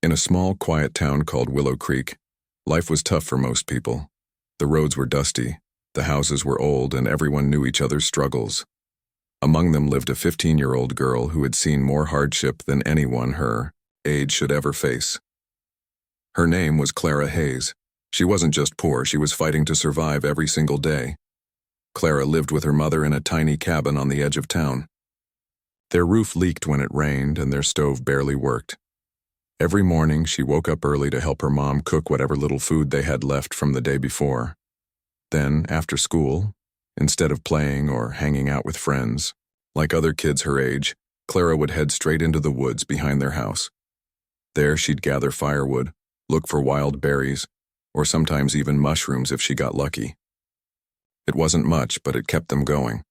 In a small, quiet town called Willow Creek, life was tough for most people. The roads were dusty, the houses were old, and everyone knew each other's struggles. Among them lived a 15-year-old girl who had seen more hardship than anyone her age should ever face. Her name was Clara Hayes. She wasn't just poor, she was fighting to survive every single day. Clara lived with her mother in a tiny cabin on the edge of town. Their roof leaked when it rained, and their stove barely worked. Every morning, she woke up early to help her mom cook whatever little food they had left from the day before. Then, after school, instead of playing or hanging out with friends, like other kids her age, Clara would head straight into the woods behind their house. There, she'd gather firewood, look for wild berries, or sometimes even mushrooms if she got lucky. It wasn't much, but it kept them going.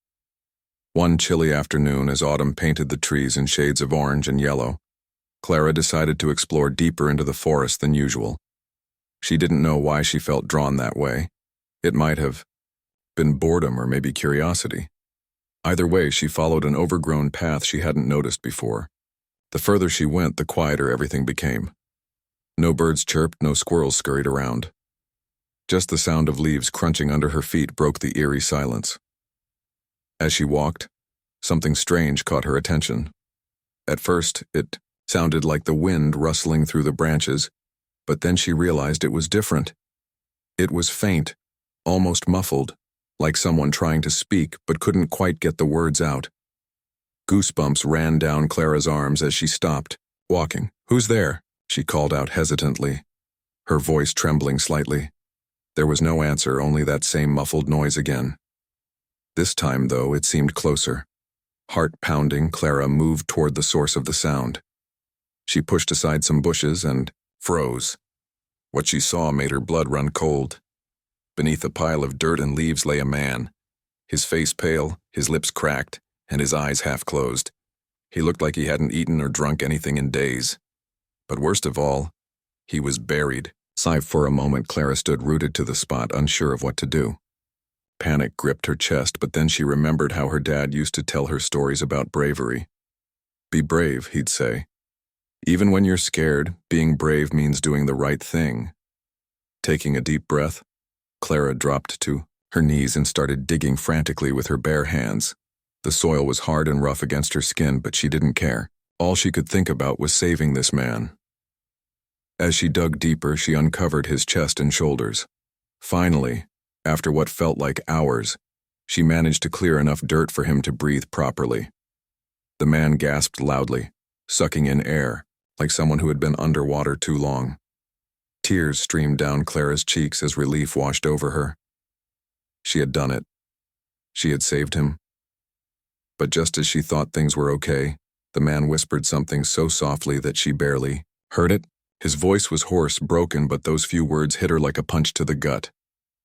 One chilly afternoon, as autumn painted the trees in shades of orange and yellow, Clara decided to explore deeper into the forest than usual. She didn't know why she felt drawn that way. It might have been boredom or maybe curiosity. Either way, she followed an overgrown path she hadn't noticed before. The further she went, the quieter everything became. No birds chirped, no squirrels scurried around. Just the sound of leaves crunching under her feet broke the eerie silence. As she walked, something strange caught her attention. At first, it sounded like the wind rustling through the branches, but then she realized it was different. It was faint, almost muffled, like someone trying to speak but couldn't quite get the words out. Goosebumps ran down Clara's arms as she stopped, walking. "Who's there?" she called out hesitantly, her voice trembling slightly. There was no answer, only that same muffled noise again. This time, though, it seemed closer. Heart pounding, Clara moved toward the source of the sound. She pushed aside some bushes and froze. What she saw made her blood run cold. Beneath a pile of dirt and leaves lay a man, his face pale, his lips cracked, and his eyes half closed. He looked like he hadn't eaten or drunk anything in days. But worst of all, he was buried. For a moment, Clara stood rooted to the spot, unsure of what to do. Panic gripped her chest, but then she remembered how her dad used to tell her stories about bravery. "Be brave," he'd say. "Even when you're scared, being brave means doing the right thing." Taking a deep breath, Clara dropped to her knees and started digging frantically with her bare hands. The soil was hard and rough against her skin, but she didn't care. All she could think about was saving this man. As she dug deeper, she uncovered his chest and shoulders. Finally, after what felt like hours, she managed to clear enough dirt for him to breathe properly. The man gasped loudly, sucking in air, like someone who had been underwater too long. Tears streamed down Clara's cheeks as relief washed over her. She had done it. She had saved him. But just as she thought things were okay, the man whispered something so softly that she barely heard it. His voice was hoarse, broken, but those few words hit her like a punch to the gut.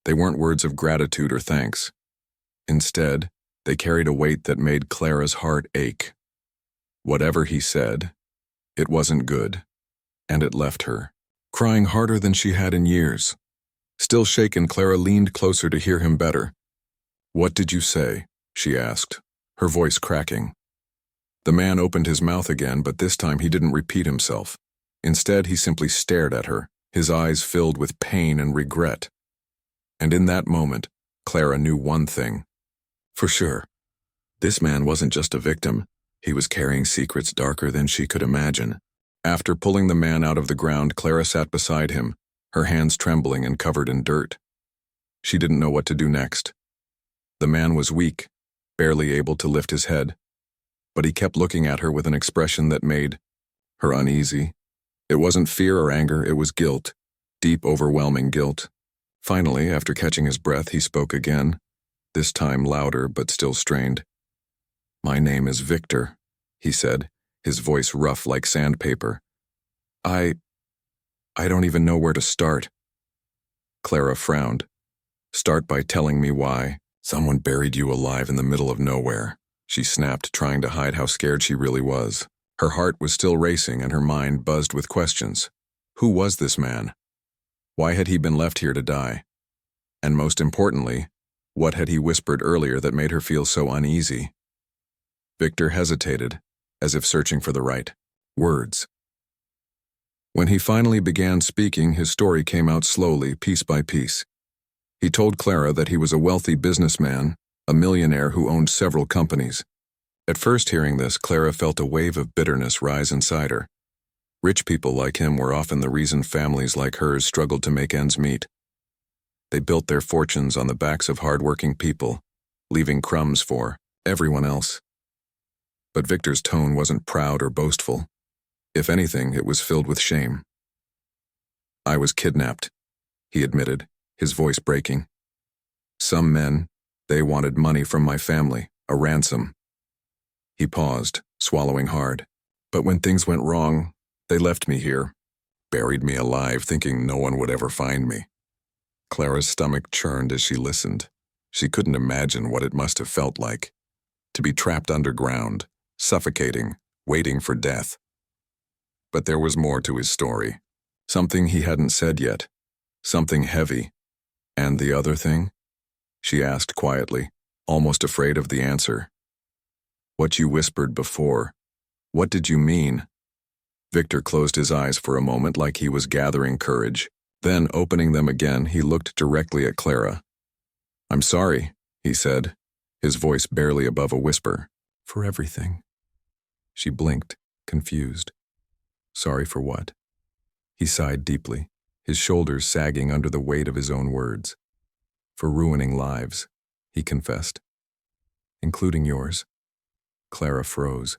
They weren't words of gratitude or thanks. Instead, they carried a weight that made Clara's heart ache. Whatever he said, it wasn't good, and it left her, crying harder than she had in years. Still shaken, Clara leaned closer to hear him better. "What did you say?" she asked, her voice cracking. The man opened his mouth again, but this time he didn't repeat himself. Instead, he simply stared at her, his eyes filled with pain and regret. And in that moment, Clara knew one thing. For sure. This man wasn't just a victim. He was carrying secrets darker than she could imagine. After pulling the man out of the ground, Clara sat beside him, her hands trembling and covered in dirt. She didn't know what to do next. The man was weak, barely able to lift his head. But he kept looking at her with an expression that made her uneasy. It wasn't fear or anger, it was guilt, deep, overwhelming guilt. Finally, after catching his breath, he spoke again, this time louder but still strained. "My name is Victor," he said, his voice rough like sandpaper. I don't even know where to start." Clara frowned. "Start by telling me why someone buried you alive in the middle of nowhere," she snapped, trying to hide how scared she really was. Her heart was still racing and her mind buzzed with questions. Who was this man? Why had he been left here to die? And most importantly, what had he whispered earlier that made her feel so uneasy? Victor hesitated, as if searching for the right words. When he finally began speaking, his story came out slowly, piece by piece. He told Clara that he was a wealthy businessman, a millionaire who owned several companies. At first hearing this, Clara felt a wave of bitterness rise inside her. Rich people like him were often the reason families like hers struggled to make ends meet. They built their fortunes on the backs of hard-working people, leaving crumbs for everyone else. But Victor's tone wasn't proud or boastful. If anything, it was filled with shame. "I was kidnapped," he admitted, his voice breaking. "Some men, they wanted money from my family, a ransom." He paused, swallowing hard. "But when things went wrong, they left me here, buried me alive, thinking no one would ever find me." Clara's stomach churned as she listened. She couldn't imagine what it must have felt like, to be trapped underground, suffocating, waiting for death. But there was more to his story. Something he hadn't said yet. Something heavy. "And the other thing?" she asked quietly, almost afraid of the answer. "What you whispered before. What did you mean?" Victor closed his eyes for a moment like he was gathering courage. Then, opening them again, he looked directly at Clara. "I'm sorry," he said, his voice barely above a whisper. "For everything." She blinked, confused. "Sorry for what?" He sighed deeply, his shoulders sagging under the weight of his own words. "For ruining lives," he confessed. "Including yours." Clara froze.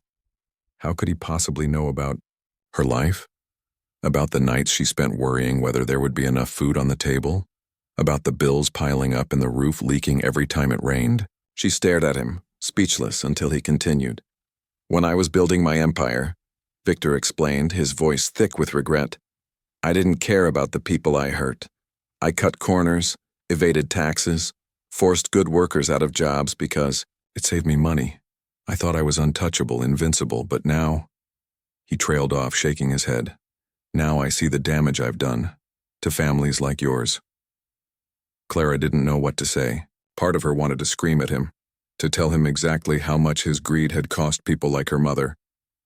How could he possibly know about her life? About the nights she spent worrying whether there would be enough food on the table? About the bills piling up and the roof leaking every time it rained? She stared at him, speechless, until he continued. "When I was building my empire," Victor explained, his voice thick with regret, "I didn't care about the people I hurt. I cut corners, evaded taxes, forced good workers out of jobs because it saved me money. I thought I was untouchable, invincible, but now—" He trailed off, shaking his head. "Now I see the damage I've done, to families like yours." Clara didn't know what to say. Part of her wanted to scream at him, to tell him exactly how much his greed had cost people like her mother,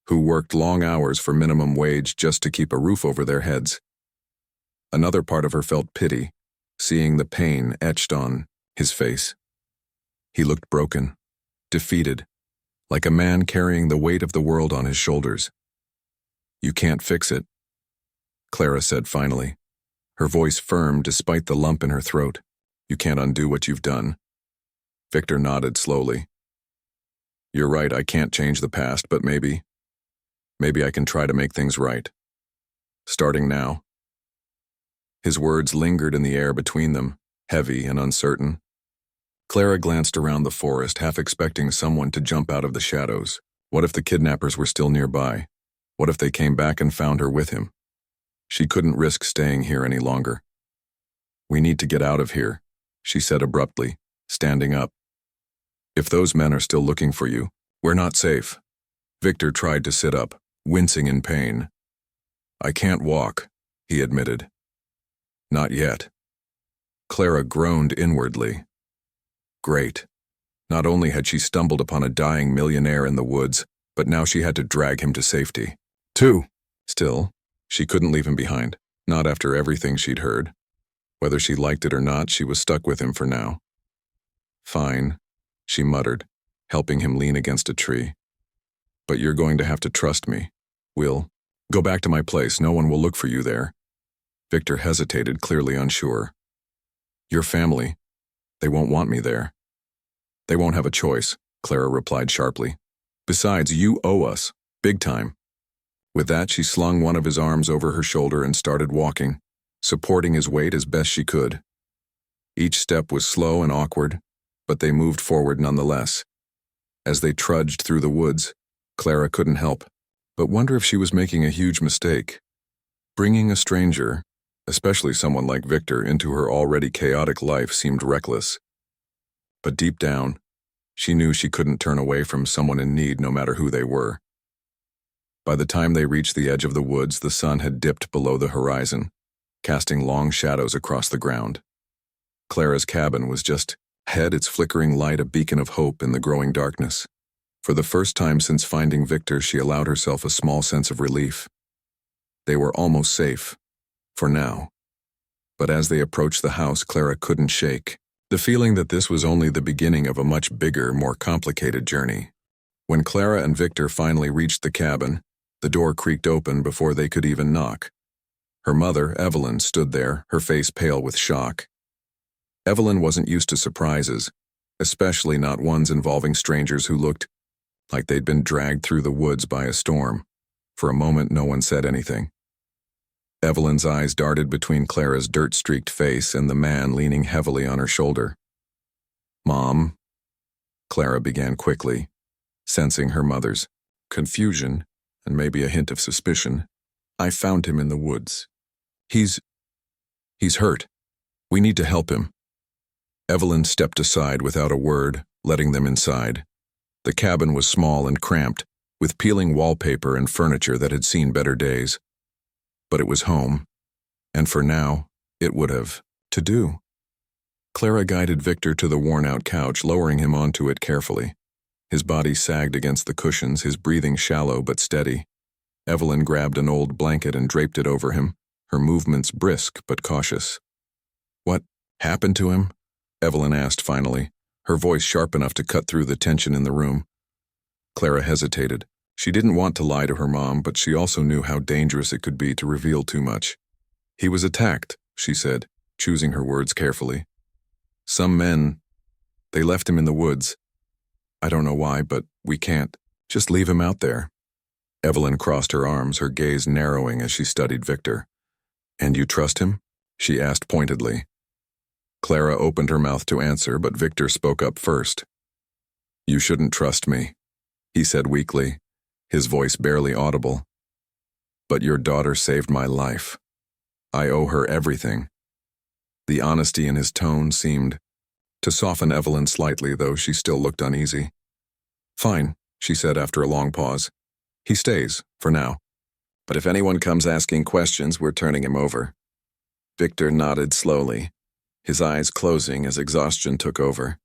who worked long hours for minimum wage just to keep a roof over their heads. Another part of her felt pity, seeing the pain etched on his face. He looked broken, defeated, like a man carrying the weight of the world on his shoulders. "You can't fix it," Clara said finally, her voice firm despite the lump in her throat. "You can't undo what you've done." Victor nodded slowly. "You're right, I can't change the past, but maybe I can try to make things right. Starting now." His words lingered in the air between them, heavy and uncertain. Clara glanced around the forest, half expecting someone to jump out of the shadows. What if the kidnappers were still nearby? What if they came back and found her with him? She couldn't risk staying here any longer. "We need to get out of here," she said abruptly, standing up. "If those men are still looking for you, we're not safe." Victor tried to sit up, wincing in pain. "I can't walk," he admitted. "Not yet." Clara groaned inwardly. Great. Not only had she stumbled upon a dying millionaire in the woods, but now she had to drag him to safety. Two. Still, she couldn't leave him behind, not after everything she'd heard. Whether she liked it or not, she was stuck with him for now. "Fine," she muttered, helping him lean against a tree. "But you're going to have to trust me. We'll go back to my place. No one will look for you there." Victor hesitated, clearly unsure. "Your family, they won't want me there." "They won't have a choice," Clara replied sharply. "Besides, you owe us, big time." With that, she slung one of his arms over her shoulder and started walking, supporting his weight as best she could. Each step was slow and awkward, but they moved forward nonetheless. As they trudged through the woods, Clara couldn't help but wonder if she was making a huge mistake. Bringing a stranger, especially someone like Victor, into her already chaotic life seemed reckless. But deep down, she knew she couldn't turn away from someone in need no matter who they were. By the time they reached the edge of the woods, the sun had dipped below the horizon, casting long shadows across the ground. Clara's cabin was just ahead, its flickering light a beacon of hope in the growing darkness. For the first time since finding Victor, she allowed herself a small sense of relief. They were almost safe. For now. But as they approached the house, Clara couldn't shake the feeling that this was only the beginning of a much bigger, more complicated journey. When Clara and Victor finally reached the cabin, the door creaked open before they could even knock. Her mother, Evelyn, stood there, her face pale with shock. Evelyn wasn't used to surprises, especially not ones involving strangers who looked like they'd been dragged through the woods by a storm. For a moment, no one said anything. Evelyn's eyes darted between Clara's dirt-streaked face and the man leaning heavily on her shoulder. "Mom," Clara began quickly, sensing her mother's confusion and maybe a hint of suspicion. "I found him in the woods. He's hurt. We need to help him." Evelyn stepped aside without a word, letting them inside. The cabin was small and cramped, with peeling wallpaper and furniture that had seen better days. But it was home, and for now, it would have to do. Clara guided Victor to the worn-out couch, lowering him onto it carefully. His body sagged against the cushions, his breathing shallow but steady. Evelyn grabbed an old blanket and draped it over him, her movements brisk but cautious. "What happened to him?" Evelyn asked finally, her voice sharp enough to cut through the tension in the room. Clara hesitated. She didn't want to lie to her mom, but she also knew how dangerous it could be to reveal too much. "He was attacked," she said, choosing her words carefully. "Some men, they left him in the woods. I don't know why, but we can't just leave him out there." Evelyn crossed her arms, her gaze narrowing as she studied Victor. "And you trust him?" she asked pointedly. Clara opened her mouth to answer, but Victor spoke up first. "You shouldn't trust me," he said weakly, his voice barely audible. "But your daughter saved my life. I owe her everything." The honesty in his tone seemed to soften Evelyn slightly, though she still looked uneasy. "Fine," she said after a long pause. "He stays, for now. But if anyone comes asking questions, we're turning him over." Victor nodded slowly, his eyes closing as exhaustion took over.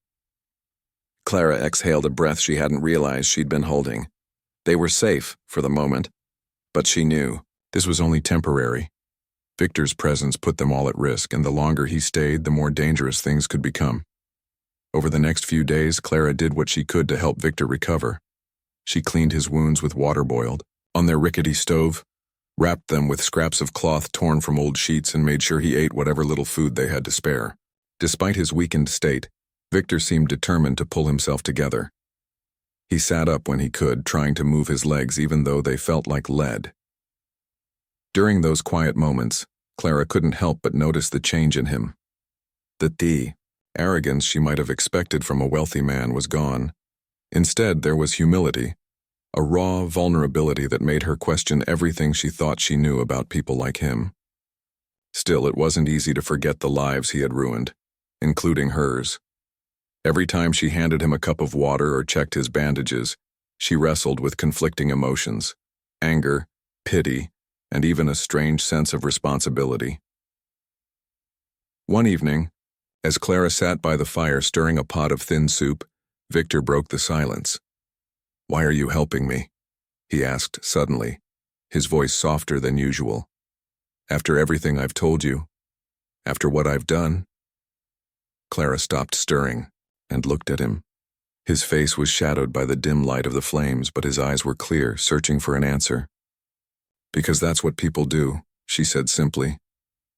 Clara exhaled a breath she hadn't realized she'd been holding. They were safe, for the moment, but she knew this was only temporary. Victor's presence put them all at risk, and the longer he stayed, the more dangerous things could become. Over the next few days, Clara did what she could to help Victor recover. She cleaned his wounds with water boiled on their rickety stove, wrapped them with scraps of cloth torn from old sheets, and made sure he ate whatever little food they had to spare. Despite his weakened state, Victor seemed determined to pull himself together. He sat up when he could, trying to move his legs even though they felt like lead. During those quiet moments, Clara couldn't help but notice the change in him. The arrogance she might have expected from a wealthy man was gone. Instead, there was humility, a raw vulnerability that made her question everything she thought she knew about people like him. Still, it wasn't easy to forget the lives he had ruined, including hers. Every time she handed him a cup of water or checked his bandages, she wrestled with conflicting emotions: anger, pity, and even a strange sense of responsibility. One evening, as Clara sat by the fire stirring a pot of thin soup, Victor broke the silence. "Why are you helping me?" he asked suddenly, his voice softer than usual. "After everything I've told you? After what I've done?" Clara stopped stirring and looked at him. His face was shadowed by the dim light of the flames, but his eyes were clear, searching for an answer. "Because that's what people do," she said simply.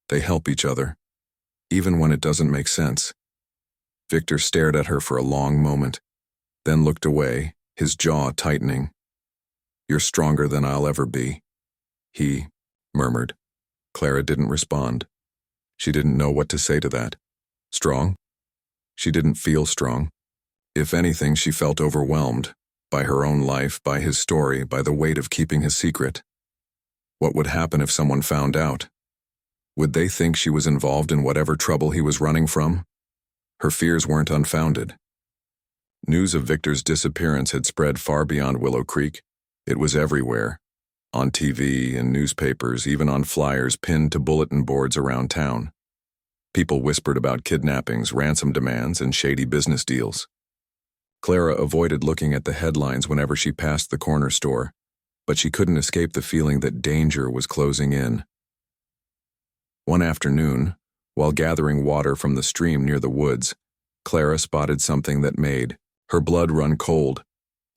"They help each other, even when it doesn't make sense." Victor stared at her for a long moment, then looked away, his jaw tightening. "You're stronger than I'll ever be," he murmured. Clara didn't respond. She didn't know what to say to that. Strong? She didn't feel strong. If anything, she felt overwhelmed by her own life, by his story, by the weight of keeping his secret. What would happen if someone found out? Would they think she was involved in whatever trouble he was running from? Her fears weren't unfounded. News of Victor's disappearance had spread far beyond Willow Creek. It was everywhere, on TV and newspapers, even on flyers pinned to bulletin boards around town. People whispered about kidnappings, ransom demands, and shady business deals. Clara avoided looking at the headlines whenever she passed the corner store. but she couldn't escape the feeling that danger was closing in. One afternoon, while gathering water from the stream near the woods, Clara spotted something that made her blood run cold.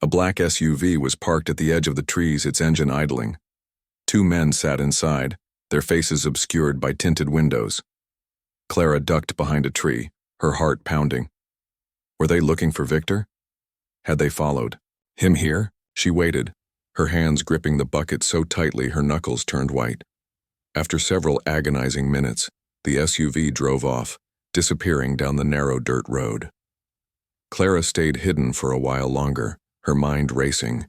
A black SUV was parked at the edge of the trees, its engine idling. Two men sat inside, their faces obscured by tinted windows. Clara ducked behind a tree, her heart pounding. Were they looking for Victor? Had they followed him here? She waited, her hands gripping the bucket so tightly her knuckles turned white. After several agonizing minutes, the SUV drove off, disappearing down the narrow dirt road. Clara stayed hidden for a while longer, her mind racing.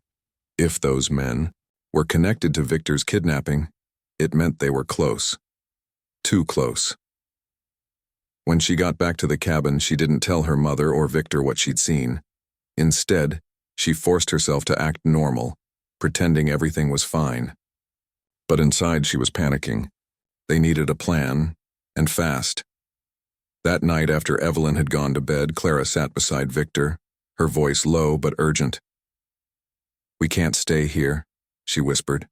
If those men were connected to Victor's kidnapping, it meant they were close. Too close. When she got back to the cabin, she didn't tell her mother or Victor what she'd seen. Instead, she forced herself to act normal, pretending everything was fine. But inside she was panicking. They needed a plan, and fast. That night after Evelyn had gone to bed, Clara sat beside Victor, her voice low but urgent. "We can't stay here," she whispered.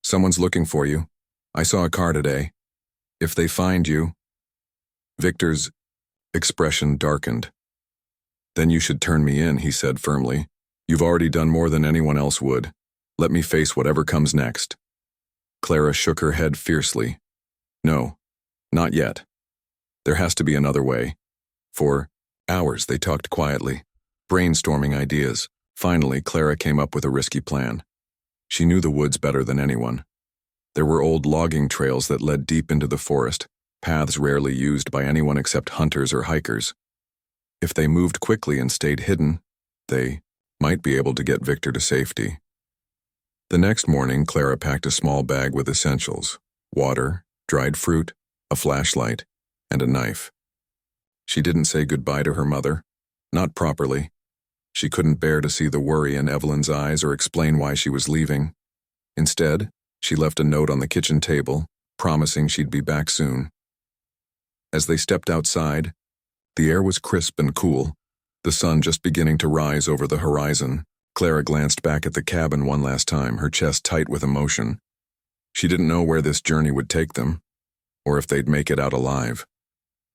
"Someone's looking for you. I saw a car today. If they find you—" Victor's expression darkened. "Then you should turn me in," he said firmly. "You've already done more than anyone else would. Let me face whatever comes next." Clara shook her head fiercely. "No, not yet. There has to be another way." For hours they talked quietly, brainstorming ideas. Finally, Clara came up with a risky plan. She knew the woods better than anyone. There were old logging trails that led deep into the forest, paths rarely used by anyone except hunters or hikers. If they moved quickly and stayed hidden, they might be able to get Victor to safety. The next morning, Clara packed a small bag with essentials: water, dried fruit, a flashlight, and a knife. She didn't say goodbye to her mother, not properly. She couldn't bear to see the worry in Evelyn's eyes or explain why she was leaving. Instead, she left a note on the kitchen table, promising she'd be back soon. As they stepped outside, the air was crisp and cool, the sun just beginning to rise over the horizon. Clara glanced back at the cabin one last time, her chest tight with emotion. She didn't know where this journey would take them, or if they'd make it out alive.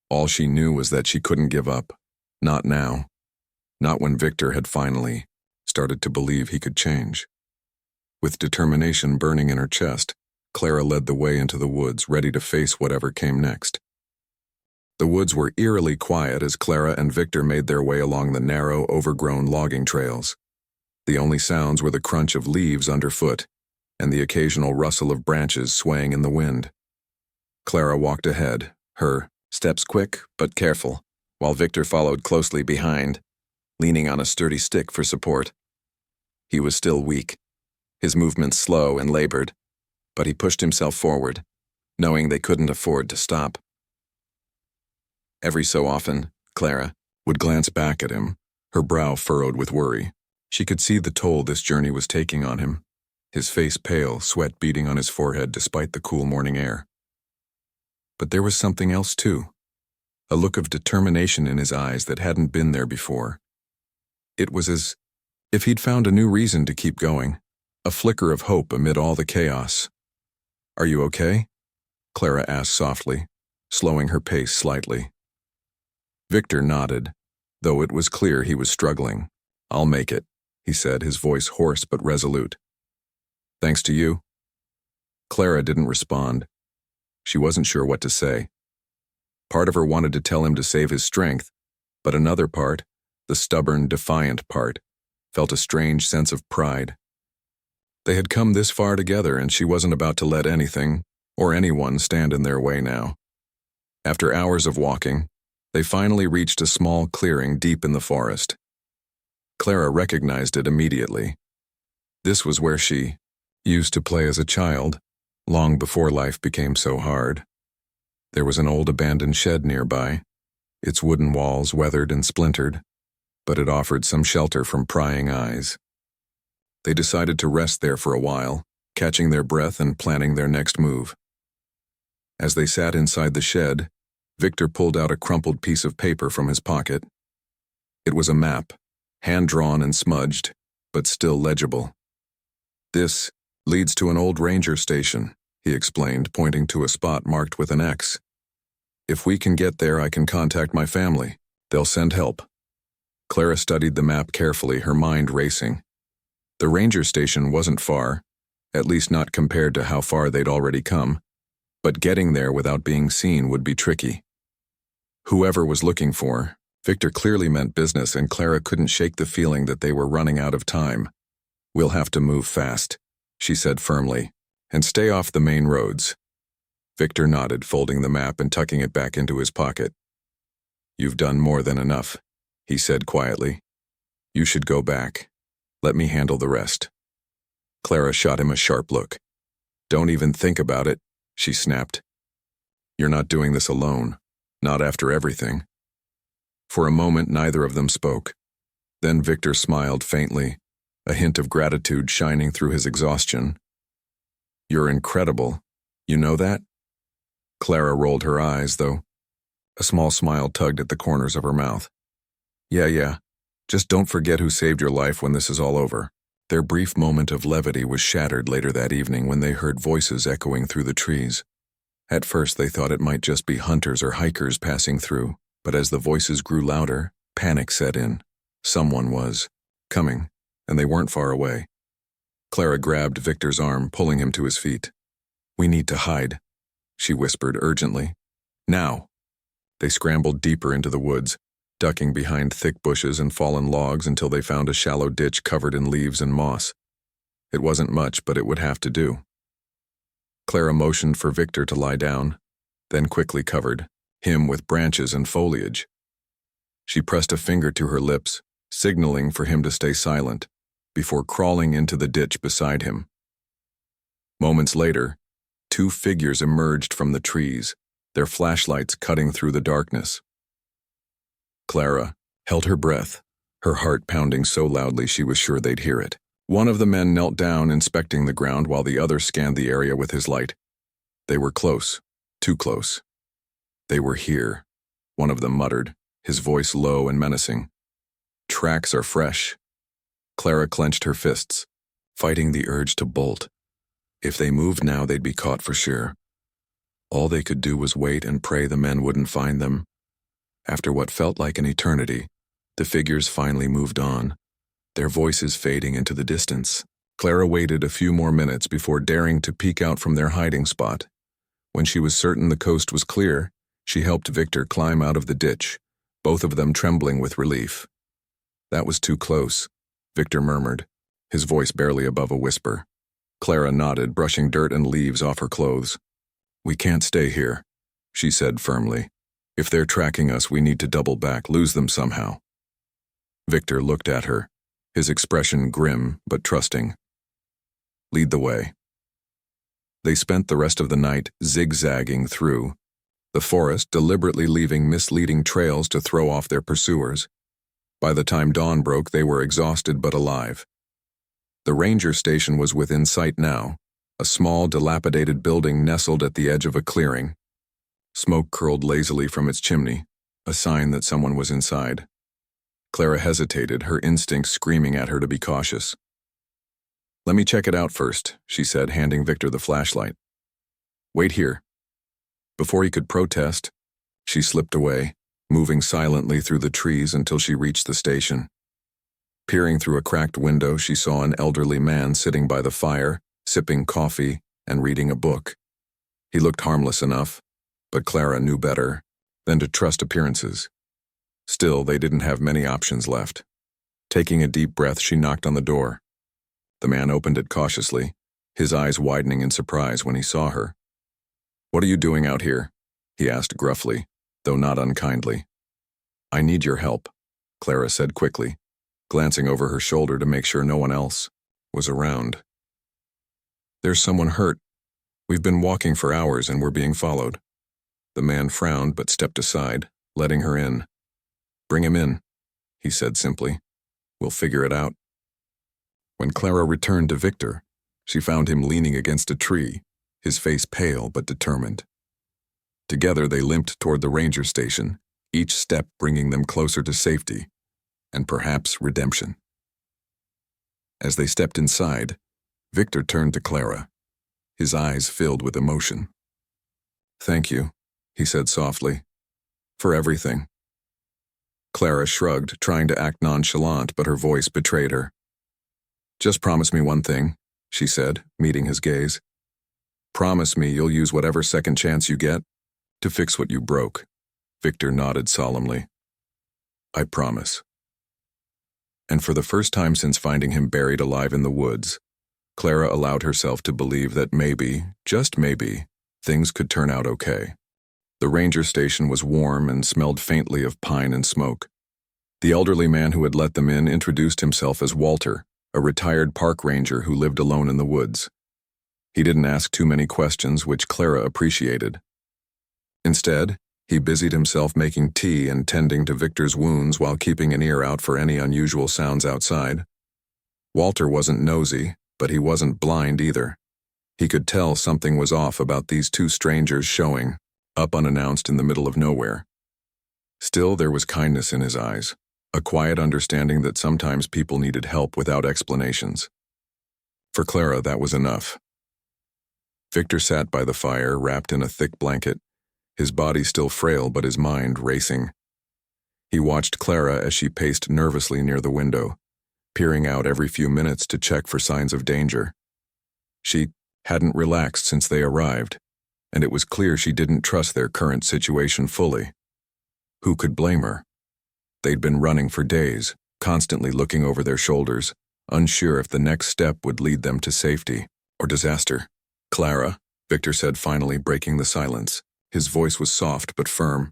All she knew was that she couldn't give up. Not now. Not when Victor had finally started to believe he could change. With determination burning in her chest, Clara led the way into the woods, ready to face whatever came next. The woods were eerily quiet as Clara and Victor made their way along the narrow, overgrown logging trails. The only sounds were the crunch of leaves underfoot and the occasional rustle of branches swaying in the wind. Clara walked ahead, her steps quick but careful, while Victor followed closely behind, leaning on a sturdy stick for support. He was still weak, his movements slow and labored, but he pushed himself forward, knowing they couldn't afford to stop. Every so often, Clara would glance back at him, her brow furrowed with worry. She could see the toll this journey was taking on him, his face pale, sweat beading on his forehead despite the cool morning air. But there was something else too, a look of determination in his eyes that hadn't been there before. It was as if he'd found a new reason to keep going, a flicker of hope amid all the chaos. "Are you okay?" Clara asked softly, slowing her pace slightly. Victor nodded, though it was clear he was struggling. "I'll make it," he said, his voice hoarse but resolute. "Thanks to you." Clara didn't respond. She wasn't sure what to say. Part of her wanted to tell him to save his strength, but another part, the stubborn, defiant part, felt a strange sense of pride. They had come this far together, and she wasn't about to let anything or anyone stand in their way now. After hours of walking, they finally reached a small clearing deep in the forest. Clara recognized it immediately. This was where she used to play as a child, long before life became so hard. There was an old abandoned shed nearby, its wooden walls weathered and splintered, but it offered some shelter from prying eyes. They decided to rest there for a while, catching their breath and planning their next move. As they sat inside the shed, Victor pulled out a crumpled piece of paper from his pocket. It was a map, hand-drawn and smudged, but still legible. "This Leads to an old ranger station, he explained, pointing to a spot marked with an X. If we can get there, I can contact my family. They'll send help. Clara studied the map carefully, her mind racing. The ranger station wasn't far, at least not compared to how far they'd already come, but getting there without being seen would be tricky. Whoever was looking for, Victor clearly meant business, and Clara couldn't shake the feeling that they were running out of time. We'll have to move fast, she said firmly, and stay off the main roads. Victor nodded, folding the map and tucking it back into his pocket. You've done more than enough, he said quietly. You should go back. Let me handle the rest. Clara shot him a sharp look. Don't even think about it, she snapped. You're not doing this alone, not after everything. For a moment, neither of them spoke. Then Victor smiled faintly, a hint of gratitude shining through his exhaustion. You're incredible. You know that? Clara rolled her eyes, though. A small smile tugged at the corners of her mouth. Yeah. Just don't forget who saved your life when this is all over. Their brief moment of levity was shattered later that evening when they heard voices echoing through the trees. At first they thought it might just be hunters or hikers passing through, but as the voices grew louder, panic set in. Someone was coming, and they weren't far away. Clara grabbed Victor's arm, pulling him to his feet. We need to hide, she whispered urgently. Now! They scrambled deeper into the woods, ducking behind thick bushes and fallen logs until they found a shallow ditch covered in leaves and moss. It wasn't much, but it would have to do. Clara motioned for Victor to lie down, then quickly covered him with branches and foliage. She pressed a finger to her lips, signaling for him to stay silent, before crawling into the ditch beside him. Moments later, two figures emerged from the trees, their flashlights cutting through the darkness. Clara held her breath, her heart pounding so loudly she was sure they'd hear it. One of the men knelt down, inspecting the ground, while the other scanned the area with his light. They were close, too close. They were here, one of them muttered, his voice low and menacing. Tracks are fresh. Clara clenched her fists, fighting the urge to bolt. If they moved now, they'd be caught for sure. All they could do was wait and pray the men wouldn't find them. After what felt like an eternity, the figures finally moved on, their voices fading into the distance. Clara waited a few more minutes before daring to peek out from their hiding spot. When she was certain the coast was clear, she helped Victor climb out of the ditch, both of them trembling with relief. That was too close, Victor murmured, his voice barely above a whisper. Clara nodded, brushing dirt and leaves off her clothes. We can't stay here, she said firmly. If they're tracking us, we need to double back, lose them somehow. Victor looked at her, his expression grim but trusting. Lead the way. They spent the rest of the night zigzagging through the forest, deliberately leaving misleading trails to throw off their pursuers. By the time dawn broke, they were exhausted but alive. The ranger station was within sight now, a small, dilapidated building nestled at the edge of a clearing. Smoke curled lazily from its chimney, a sign that someone was inside. Clara hesitated, her instincts screaming at her to be cautious. Let me check it out first, she said, handing Victor the flashlight. Wait here. Before he could protest, she slipped away, moving silently through the trees until she reached the station. Peering through a cracked window, she saw an elderly man sitting by the fire, sipping coffee and reading a book. He looked harmless enough, but Clara knew better than to trust appearances. Still, they didn't have many options left. Taking a deep breath, she knocked on the door. The man opened it cautiously, his eyes widening in surprise when he saw her. What are you doing out here? He asked gruffly, though not unkindly. I need your help, Clara said quickly, glancing over her shoulder to make sure no one else was around. There's someone hurt. We've been walking for hours and we're being followed. The man frowned but stepped aside, letting her in. Bring him in, he said simply. We'll figure it out. When Clara returned to Victor, she found him leaning against a tree, his face pale but determined. Together they limped toward the ranger station, each step bringing them closer to safety, and perhaps redemption. As they stepped inside, Victor turned to Clara, his eyes filled with emotion. "Thank you," he said softly, "for everything." Clara shrugged, trying to act nonchalant, but her voice betrayed her. "Just promise me one thing," she said, meeting his gaze. "Promise me you'll use whatever second chance you get to fix what you broke." Victor nodded solemnly. "I promise." And for the first time since finding him buried alive in the woods, Clara allowed herself to believe that maybe, just maybe, things could turn out okay. The ranger station was warm and smelled faintly of pine and smoke. The elderly man who had let them in introduced himself as Walter, a retired park ranger who lived alone in the woods. He didn't ask too many questions, which Clara appreciated. Instead, he busied himself making tea and tending to Victor's wounds while keeping an ear out for any unusual sounds outside. Walter wasn't nosy, but he wasn't blind either. He could tell something was off about these two strangers showing up unannounced in the middle of nowhere. Still, there was kindness in his eyes, a quiet understanding that sometimes people needed help without explanations. For Clara, that was enough. Victor sat by the fire, wrapped in a thick blanket, his body still frail but his mind racing. He watched Clara as she paced nervously near the window, peering out every few minutes to check for signs of danger. She hadn't relaxed since they arrived, and it was clear she didn't trust their current situation fully. Who could blame her? They'd been running for days, constantly looking over their shoulders, unsure if the next step would lead them to safety or disaster. "Clara," Victor said, finally breaking the silence. His voice was soft but firm.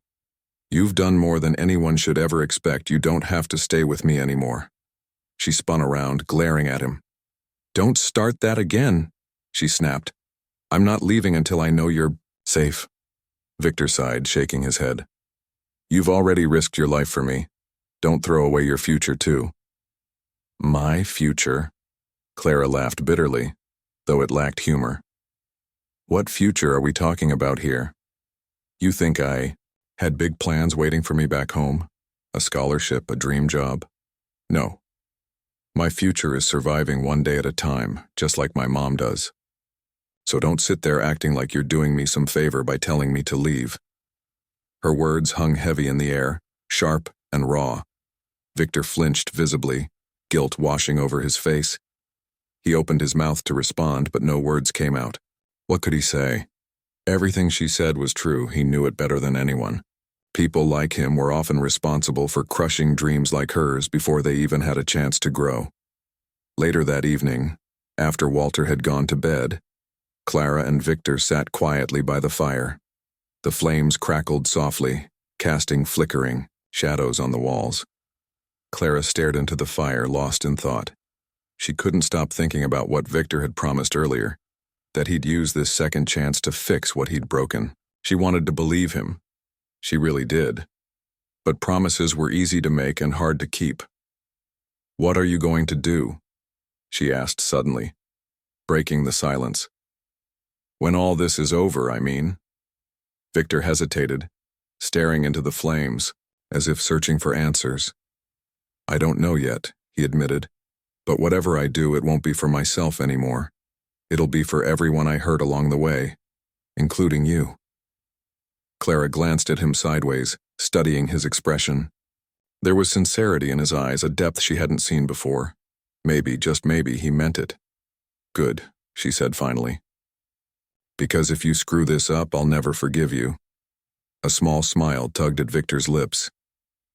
"You've done more than anyone should ever expect. You don't have to stay with me anymore." She spun around, glaring at him. "Don't start that again," she snapped. "I'm not leaving until I know you're safe." Victor sighed, shaking his head. "You've already risked your life for me. Don't throw away your future, too." "My future?" Clara laughed bitterly, though it lacked humor. "What future are we talking about here? You think I had big plans waiting for me back home? A scholarship, a dream job? No. My future is surviving one day at a time, just like my mom does. So don't sit there acting like you're doing me some favor by telling me to leave." Her words hung heavy in the air, sharp and raw. Victor flinched visibly, guilt washing over his face. He opened his mouth to respond, but no words came out. What could he say? Everything she said was true. He knew it better than anyone. People like him were often responsible for crushing dreams like hers before they even had a chance to grow. Later that evening, after Walter had gone to bed, Clara and Victor sat quietly by the fire. The flames crackled softly, casting flickering shadows on the walls. Clara stared into the fire, lost in thought. She couldn't stop thinking about what Victor had promised earlier, that he'd use this second chance to fix what he'd broken. She wanted to believe him. She really did. But promises were easy to make and hard to keep. "What are you going to do?" she asked suddenly, breaking the silence. "When all this is over, I mean." Victor hesitated, staring into the flames, as if searching for answers. "I don't know yet," he admitted. "But whatever I do, it won't be for myself anymore. It'll be for everyone I hurt along the way, including you." Clara glanced at him sideways, studying his expression. There was sincerity in his eyes, a depth she hadn't seen before. Maybe, just maybe, he meant it. "Good," she said finally. "Because if you screw this up, I'll never forgive you." A small smile tugged at Victor's lips.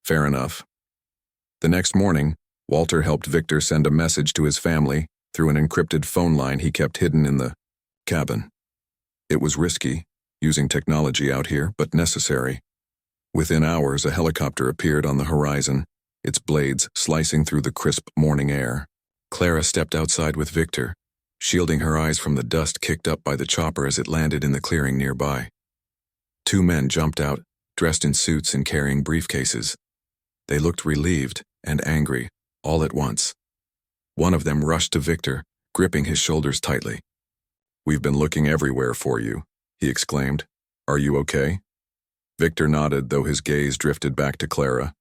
Fair enough. The next morning, Walter helped Victor send a message to his family through an encrypted phone line he kept hidden in the cabin. It was risky, using technology out here, but necessary. Within hours, a helicopter appeared on the horizon, its blades slicing through the crisp morning air. Clara stepped outside with Victor, shielding her eyes from the dust kicked up by the chopper as it landed in the clearing nearby. Two men jumped out, dressed in suits and carrying briefcases. They looked relieved and angry, all at once. One of them rushed to Victor, gripping his shoulders tightly. "We've been looking everywhere for you," he exclaimed. "Are you okay?" Victor nodded, though his gaze drifted back to Clara.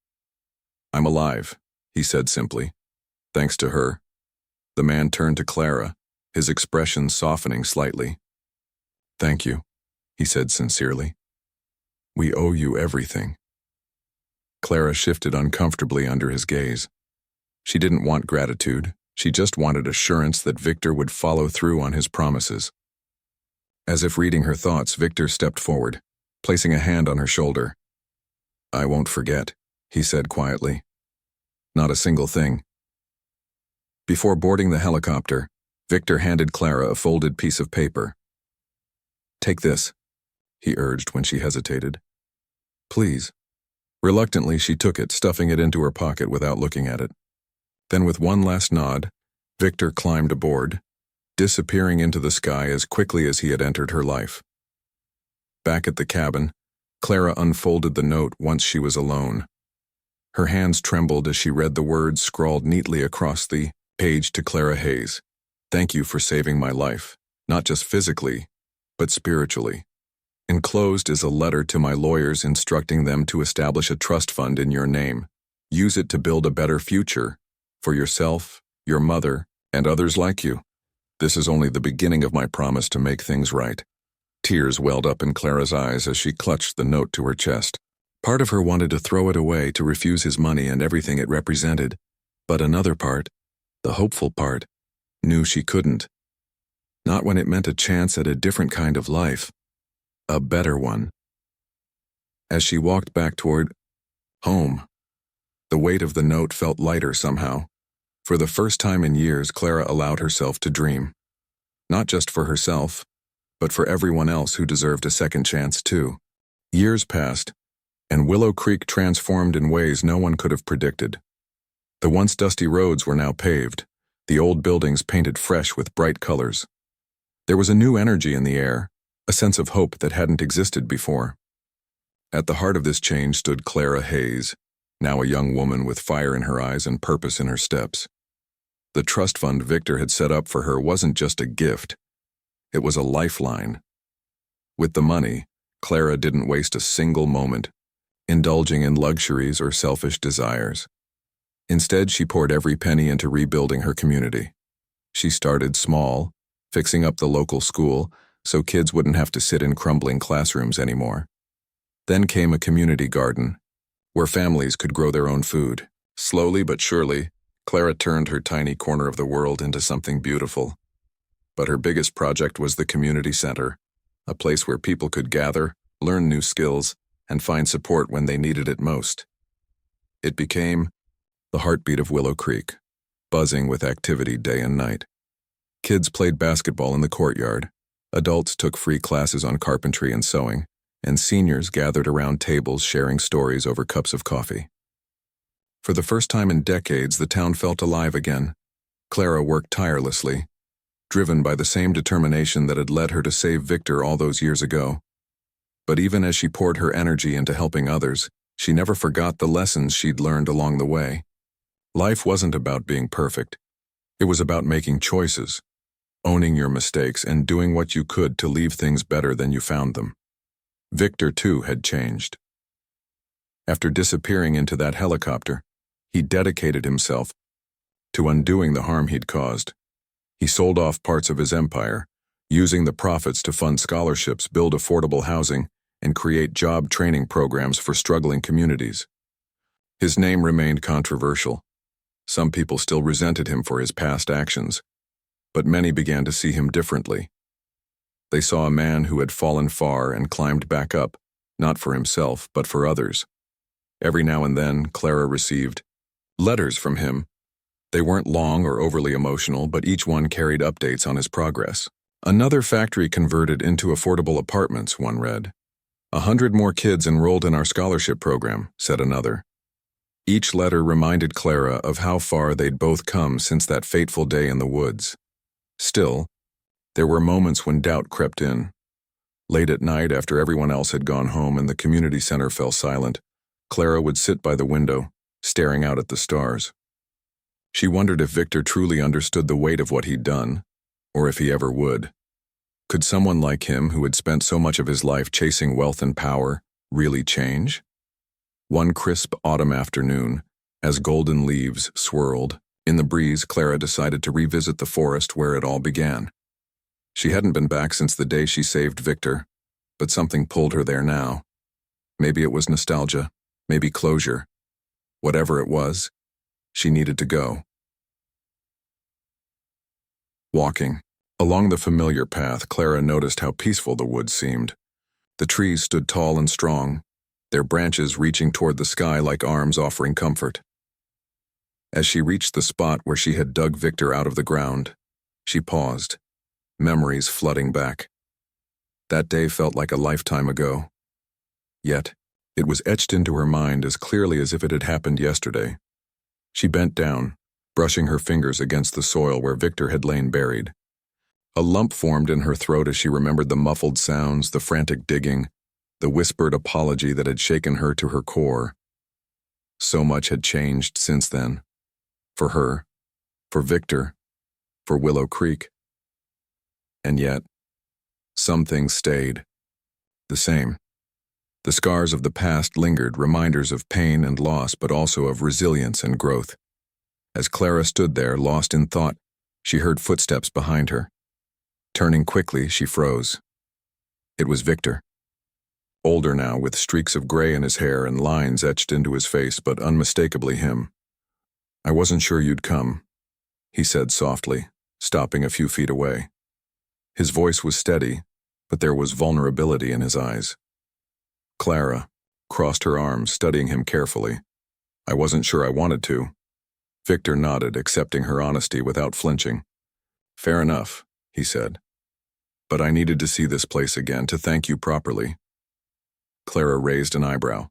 "I'm alive," he said simply. "Thanks to her." The man turned to Clara, his expression softening slightly. "Thank you," he said sincerely. "We owe you everything." Clara shifted uncomfortably under his gaze. She didn't want gratitude, she just wanted assurance that Victor would follow through on his promises. As if reading her thoughts, Victor stepped forward, placing a hand on her shoulder. "I won't forget," he said quietly. "Not a single thing." Before boarding the helicopter, Victor handed Clara a folded piece of paper. "Take this," he urged when she hesitated. "Please." Reluctantly, she took it, stuffing it into her pocket without looking at it. Then with one last nod, Victor climbed aboard, disappearing into the sky as quickly as he had entered her life. Back at the cabin, Clara unfolded the note once she was alone. Her hands trembled as she read the words scrawled neatly across the page to Clara Hayes. "Thank you for saving my life, not just physically, but spiritually. Enclosed is a letter to my lawyers instructing them to establish a trust fund in your name. Use it to build a better future for yourself, your mother, and others like you. This is only the beginning of my promise to make things right." Tears welled up in Clara's eyes as she clutched the note to her chest. Part of her wanted to throw it away, to refuse his money and everything it represented, but another part, the hopeful part, knew she couldn't. Not when it meant a chance at a different kind of life. A better one. As she walked back toward home, the weight of the note felt lighter somehow. For the first time in years, Clara allowed herself to dream. Not just for herself, but for everyone else who deserved a second chance too. Years passed, and Willow Creek transformed in ways no one could have predicted. The once dusty roads were now paved, the old buildings painted fresh with bright colors. There was a new energy in the air, a sense of hope that hadn't existed before. At the heart of this change stood Clara Hayes, now a young woman with fire in her eyes and purpose in her steps. The trust fund Victor had set up for her wasn't just a gift, it was a lifeline. With the money, Clara didn't waste a single moment, indulging in luxuries or selfish desires. Instead, she poured every penny into rebuilding her community. She started small, fixing up the local school so kids wouldn't have to sit in crumbling classrooms anymore. Then came a community garden, where families could grow their own food. Slowly but surely, Clara turned her tiny corner of the world into something beautiful. But her biggest project was the community center, a place where people could gather, learn new skills, and find support when they needed it most. It became the heartbeat of Willow Creek, buzzing with activity day and night. Kids played basketball in the courtyard, adults took free classes on carpentry and sewing, and seniors gathered around tables sharing stories over cups of coffee. For the first time in decades, the town felt alive again. Clara worked tirelessly, driven by the same determination that had led her to save Victor all those years ago. But even as she poured her energy into helping others, she never forgot the lessons she'd learned along the way. Life wasn't about being perfect. It was about making choices, owning your mistakes, and doing what you could to leave things better than you found them. Victor, too, had changed. After disappearing into that helicopter, he dedicated himself to undoing the harm he'd caused. He sold off parts of his empire, using the profits to fund scholarships, build affordable housing, and create job training programs for struggling communities. His name remained controversial. Some people still resented him for his past actions, but many began to see him differently. They saw a man who had fallen far and climbed back up, not for himself, but for others. Every now and then, Clara received letters from him. They weren't long or overly emotional, but each one carried updates on his progress. "Another factory converted into affordable apartments," one read. "100 more kids enrolled in our scholarship program," said another. Each letter reminded Clara of how far they'd both come since that fateful day in the woods. Still, there were moments when doubt crept in. Late at night, after everyone else had gone home and the community center fell silent, Clara would sit by the window, staring out at the stars. She wondered if Victor truly understood the weight of what he'd done, or if he ever would. Could someone like him, who had spent so much of his life chasing wealth and power, really change? One crisp autumn afternoon, as golden leaves swirled In the breeze, Clara decided to revisit the forest where it all began. She hadn't been back since the day she saved Victor, but something pulled her there now. Maybe it was nostalgia, maybe closure. Whatever it was, she needed to go. Walking along the familiar path, Clara noticed how peaceful the woods seemed. The trees stood tall and strong, their branches reaching toward the sky like arms offering comfort. As she reached the spot where she had dug Victor out of the ground, she paused, memories flooding back. That day felt like a lifetime ago. Yet, it was etched into her mind as clearly as if it had happened yesterday. She bent down, brushing her fingers against the soil where Victor had lain buried. A lump formed in her throat as she remembered the muffled sounds, the frantic digging, the whispered apology that had shaken her to her core. So much had changed since then. For her, for Victor, for Willow Creek. And yet, some things stayed the same. The scars of the past lingered, reminders of pain and loss, but also of resilience and growth. As Clara stood there, lost in thought, she heard footsteps behind her. Turning quickly, she froze. It was Victor. Older now, with streaks of gray in his hair and lines etched into his face, but unmistakably him. "I wasn't sure you'd come," he said softly, stopping a few feet away. His voice was steady, but there was vulnerability in his eyes. Clara crossed her arms, studying him carefully. "I wasn't sure I wanted to." Victor nodded, accepting her honesty without flinching. "Fair enough," he said. "But I needed to see this place again to thank you properly." Clara raised an eyebrow.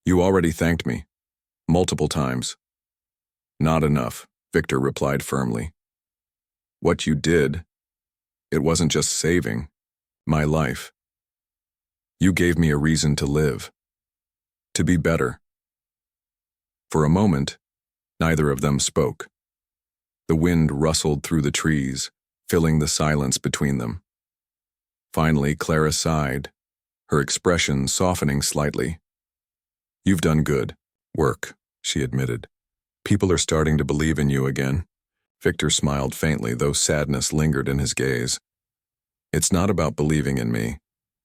"You already thanked me. Multiple times." "Not enough," Victor replied firmly. "What you did, it wasn't just saving my life. You gave me a reason to live, to be better." For a moment, neither of them spoke. The wind rustled through the trees, filling the silence between them. Finally, Clara sighed, her expression softening slightly. "You've done good work," she admitted. "People are starting to believe in you again." Victor smiled faintly, though sadness lingered in his gaze. "It's not about believing in me.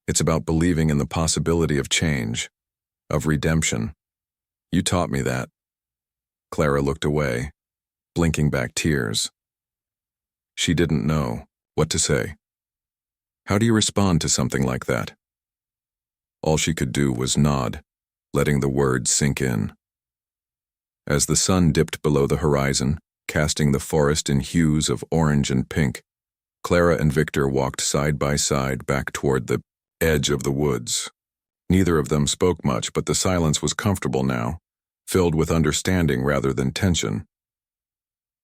It's about believing in the possibility of change, of redemption. You taught me that." Clara looked away, blinking back tears. She didn't know what to say. How do you respond to something like that? All she could do was nod, letting the words sink in. As the sun dipped below the horizon, casting the forest in hues of orange and pink, Clara and Victor walked side by side back toward the edge of the woods. Neither of them spoke much, but the silence was comfortable now, filled with understanding rather than tension.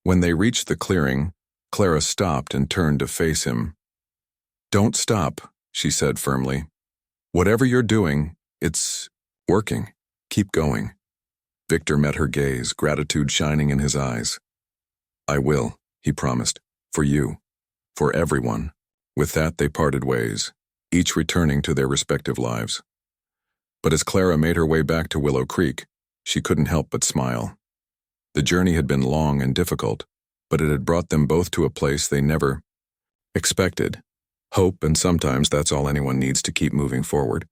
When they reached the clearing, Clara stopped and turned to face him. "Don't stop," she said firmly. "Whatever you're doing, it's working. Keep going." Victor met her gaze, gratitude shining in his eyes. "I will," he promised, "for you, for everyone." With that, they parted ways, each returning to their respective lives. But as Clara made her way back to Willow Creek, she couldn't help but smile. The journey had been long and difficult, but it had brought them both to a place they never expected. Hope, and sometimes that's all anyone needs to keep moving forward.